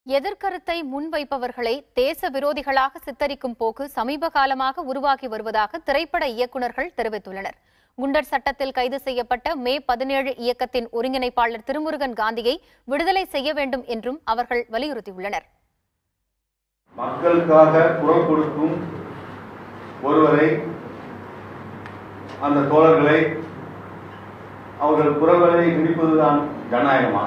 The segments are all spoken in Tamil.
எதிர்கருத்தை முன்வைப்பவர்களை தேச விரோதிகளாக சித்தரிக்கும் போக்கு சமீப காலமாக உருவாகி வருவதாக திரைப்பட இயக்குநர்கள் தெரிவித்துள்ளனர். குண்டர் சட்டத்தில் கைது செய்யப்பட்ட மே 17 இயக்கத்தின் ஒருங்கிணைப்பாளர் திருமுருகன் காந்தியை விடுதலை செய்ய வேண்டும் என்றும் அவர்கள் வலியுறுத்தியுள்ளனர். மக்களுக்காக குரல் கொடுக்கும் ஒருவரை, அந்த தோழர்களை அவர்கள் குரல்களை பிடிப்பதுதான் ஜனநாயகமா?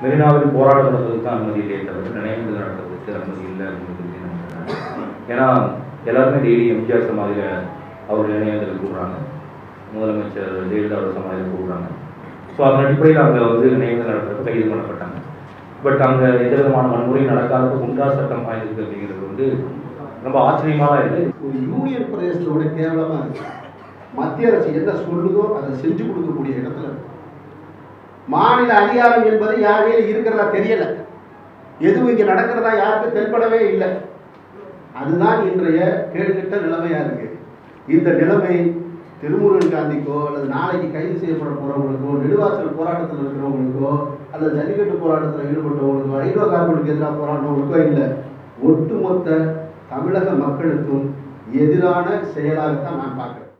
மெரினாவில் போராட்டம் நடத்துவதற்கு அனுமதி இல்லை, தவிர நினைவு நடத்துவதற்கு அனுமதி இல்லை அப்படின்னு. ஏன்னா எல்லாருமே டெய்லி எம்ஜிஆர் சமாதியில் அவர் நினைவுகள் கூடுறாங்க, முதலமைச்சர் ஜெயலலிதாவோட சமாதியில் கூடுறாங்க. ஸோ அதன் அடிப்படையில் அங்கே நினைவுகள் நடத்துறதுக்கு கைது பண்ணப்பட்டாங்க. பட் அங்கே எந்த விதமான வன்முறை நடக்காத குண்டர் சட்டம் ஆயிருக்கு அப்படிங்கிறது ரொம்ப ஆச்சரியமாக இருக்குது. ஒரு யூனியன் பிரதேசத்தோட கேவலமாக இருக்கு. மத்திய அரசு என்ன சொல்லுதோ அதை செஞ்சு கொடுக்கக்கூடிய இடத்துல மாநில அதிகாரம் என்பது யாரையே இருக்கிறதா தெரியல, எதுவும் இங்கே நடக்கிறதா யாருக்கும் தென்படவே இல்லை. அதுதான் இன்றைய கேடுகட்ட நிலைமையா இருக்கு. இந்த நிலைமை திருமுருகன் காந்திக்கோ அல்லது நாளைக்கு கைது செய்யப்பட போறவங்களுக்கோ, நெடுவாசல் போராட்டத்தில் இருக்கிறவங்களுக்கோ அல்லது ஜல்லிக்கட்டு போராட்டத்தில் ஈடுபட்டவங்களுக்கோ, ஹைட்ரோ கார்பனுக்கு எதிராக போராட்டவங்களுக்கோ இல்லை, ஒட்டுமொத்த தமிழக மக்களுக்கும் எதிரான செயலாகத்தான் நான் பார்க்கிறேன்.